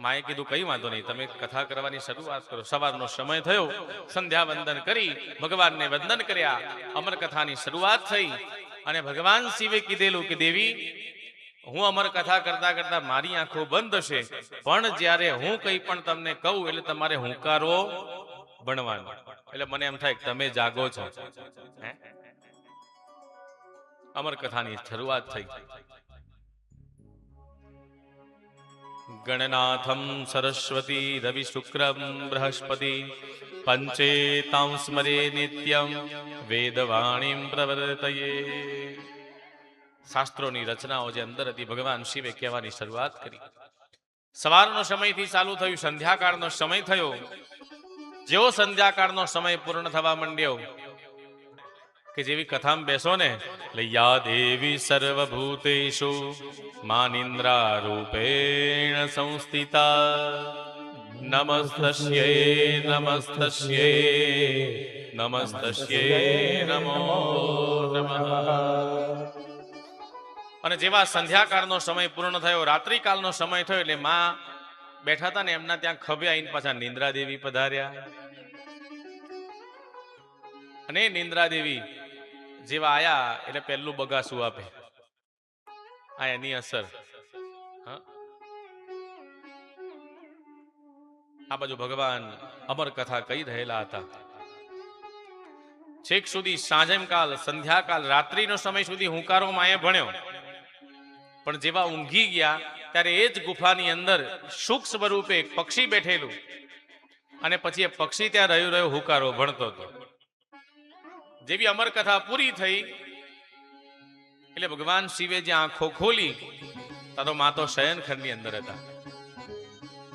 માએ કીધું કઈ વાંધો નહીં, તમે કથા કરવાની શરૂઆત કરો. સવારનો સમય થયો, સંધ્યા વંદન કરી ભગવાનને વંદન કર્યા, અમર કથાની શરૂઆત થઈ. અને ભગવાન શિવે કીધેલું કે દેવી, હું અમર કથા કરતા કરતા મારી આંખો બંધ છે, પણ જ્યારે હું કઈ પણ તમને કહું એટલે તમારે હુંકારો ભણવાનો. એટલે મને એમ થાય કે તમે જાગો છો. અમર કથાની શરૂઆત થઈ. ગણનાથમ સરસ્વતી રવિ શુક્રમ બૃહસ્પતિ પંચેતાં સ્મરે નિત્યમ વેદવાણીમ પ્રવર્તયે. શાસ્ત્રોની રચનાઓ જે અંદર હતી ભગવાન શિવે કહેવાની શરૂઆત કરી. સવારનો સમયથી ચાલુ થયું, સંધ્યાકાળનો સમય થયો. જેવો સંધ્યાકાળનો સમય પૂર્ણ થવા માંડ્યો કે જેવી કથામાં બેસો ને એટલે યા દેવી સર્વભૂતેષુ માનિન્દ્રા રૂપેણ સંસ્થિતા નમસ્તસ્યૈ નમસ્તસ્યૈ નમસ્તસ્યૈ નમો નમઃ. અને જેવા સંધ્યાકાળનો સમય પૂર્ણ થયો, રાત્રિકાળનો સમય થયો એટલે માં બેઠા હતા ને એમના ત્યાં ખભે આવીને પાછા નિંદ્રા દેવી પધાર્યા. અને નિંદ્રા દેવી જેવા આયા એટલે પહેલું બગાસું આપે. આ એની અસર. આ બાજુ ભગવાન અમર કથા કહી રહેલા હતા. છેક સુધી સાંજમકાલ, સંધ્યાકાલ, રાત્રિનો સમય સુધી હુંકારો માએ ભણ્યો. પણ જેવા ઊંઘી ગયા ત્યારે એ જ ગુફાની અંદર શુક સ્વરૂપે એક પક્ષી બેઠેલું, અને પછી એ પક્ષી ત્યાં રહ્યો હુંકારો ભણતો હતો. જેવી અમર કથા પૂરી થઈ એટલે ભગવાન શિવે જે આંખો ખોલી તારો મા તો શયનખંડની અંદર હતા.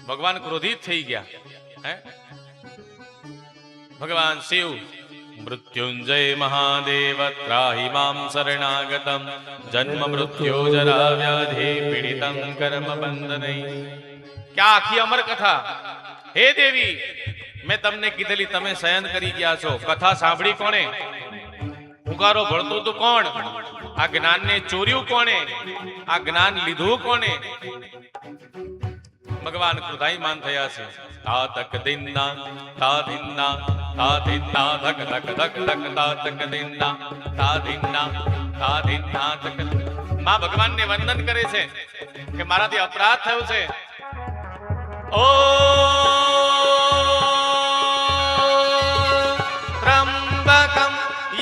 ભગવાન ક્રોધિત થઈ ગયા. ભગવાન શિવ મૃત્યુંજય મહાદેવ ત્રાહિ મામ શરણાગતમ જન્મ મૃત્યુ જરા વ્યાધિ પીડિતં કર્મ બંધનૈ. ક્યાં આખી અમર કથા? હે દેવી, મેં તમને કીધેલી, તમે શયન કરી ગયા છો. કથા સાંભળી કોણે? હુંકારો ભળતો તો કોણ? આ જ્ઞાનને ચોર્યું કોણે? આ જ્ઞાન લીધું કોણે? ભગવાન ક્રોધાયમાન થયા છે. તા તક દિન્ના તા દિન્ના તા દિન્ના ધક ધક ધક ધક તા તક દિન્ના તા દિન્ના તા દિન્ના ધક. માં ભગવાનને વંદન કરે છે કે મારાથી અપરાધ થયો છે. ઓ ત્રંબકમ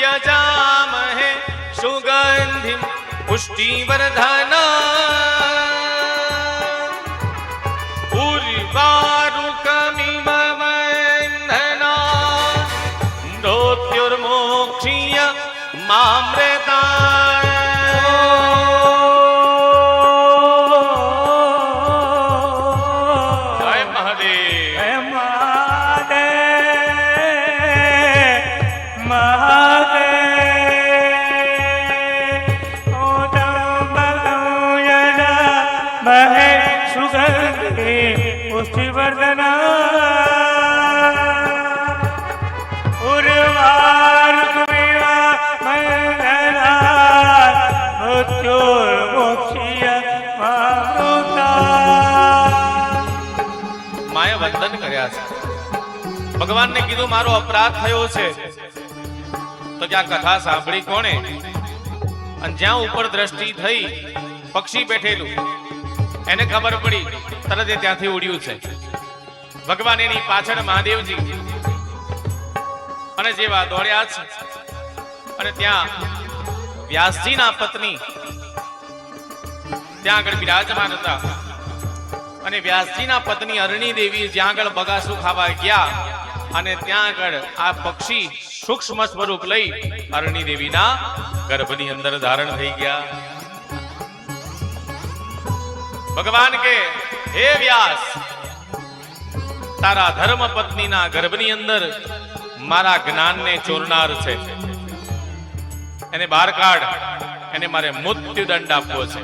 યજામહે સુગંધિમ પુષ્ટિવર્ધના ઉર્વારુકમિવ વંદના મૃત્યુર્મોક્ષીય મામૃતા. વંદન કર્યા છે. ભગવાનને કીધું મારો અપરાધ થયો છે. તો ત્યાં કથા સાંભળી કોણે? અને જ્યાં ઉપર દ્રષ્ટિ થઈ પક્ષી બેઠેલું, એને ખબર પડી, તરત એ ત્યાંથી ઉડ્યું છે. ભગવાન એની પાછળ મહાદેવજી, અને જેવા દોડ્યા છે અને ત્યાં વ્યાસજીના પત્ની ત્યાં આગળ બિરાજમાન હતા. અને વ્યાસજીના પત્ની અરણી દેવી જ્યાં આગળ બગાસું ખાવા ગયા અને ત્યાં આગળ આ પક્ષી સૂક્ષ્મ સ્વરૂપ લઈ અરણી દેવીના ગર્ભની અંદર ધારણ થઈ ગયા. ભગવાન કે હે વ્યાસ, તારા ધર્મ પત્નીના ગર્ભની અંદર મારા જ્ઞાનને ચોરનાર છે, એને બહાર કાઢ, એને મારે મૃત્યુ દંડ આપવો છે.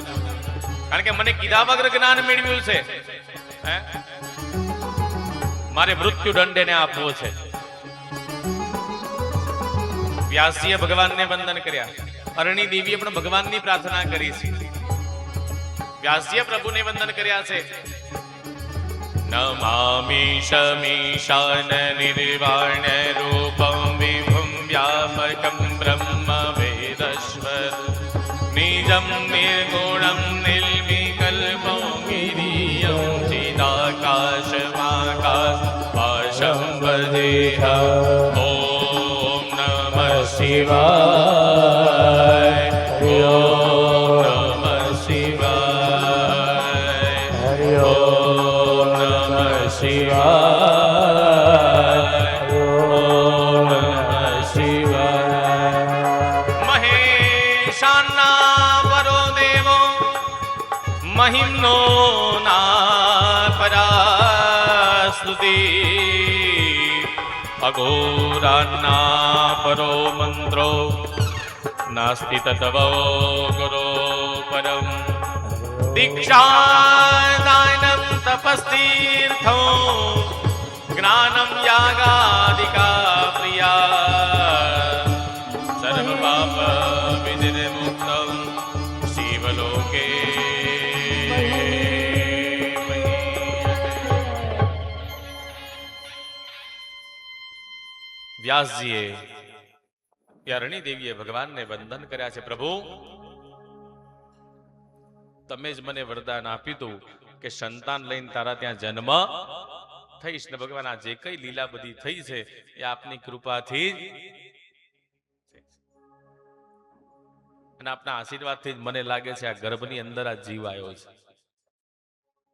કારણ કે મને કીધા વગર જ્ઞાન મેળવ્યું છે, મારે મૃત્યુ દંડ એને આપવો છે. વ્યાસજીએ ભગવાનને વંદન કર્યા, અરણી દેવીએ પણ ભગવાનની પ્રાર્થના કરી છે. વ્યાસજીએ પ્રભુને વંદન કર્યા છે. નમામિ શમીશાન નિર્વાણ રૂપમ વિભુમ વ્યાપકમ બ્રહ્મ વેદસ્વર નિજમ નિર્ગુણમ નિર્વિકલ્પો ગિરિયમ ચિદાકાશમાકાશ પાશમ વદેહ ઓમ નમઃ શિવાય ઓમ નમઃ શિવાય ઓમ નમઃ શિવાય ઓમ નમઃ શિવાય મહેશાના પરો દેવો મહિમ્નો ના પરાસ્તુતિ અઘોરાના પરો મંત્રો નાસ્તિ તતવો ગુરો પરમ દીક્ષાદાનમ તપસ્તીર્થો જ્ઞાનમ યાગાદિકા પ્રિયા સર્વ પાપ વિનિર્મુક્તમ શિવલોકે વ્યાસજીએ ત્યારણી દેવીએ ભગવાનને વંદન કર્યા છે. પ્રભુ, તમે જ મને વરદાન આપ્યું હતું કે સંતાન લઈને તારા ત્યાં જન્મ થઈશ ને ભગવાન આ જે કઈ લીલા બધી થઈ છે એ આપની કૃપાથી જ અને આપના આશીર્વાદથી જ મને લાગે છે આ ગર્ભની અંદર આ જીવ આવ્યો છે.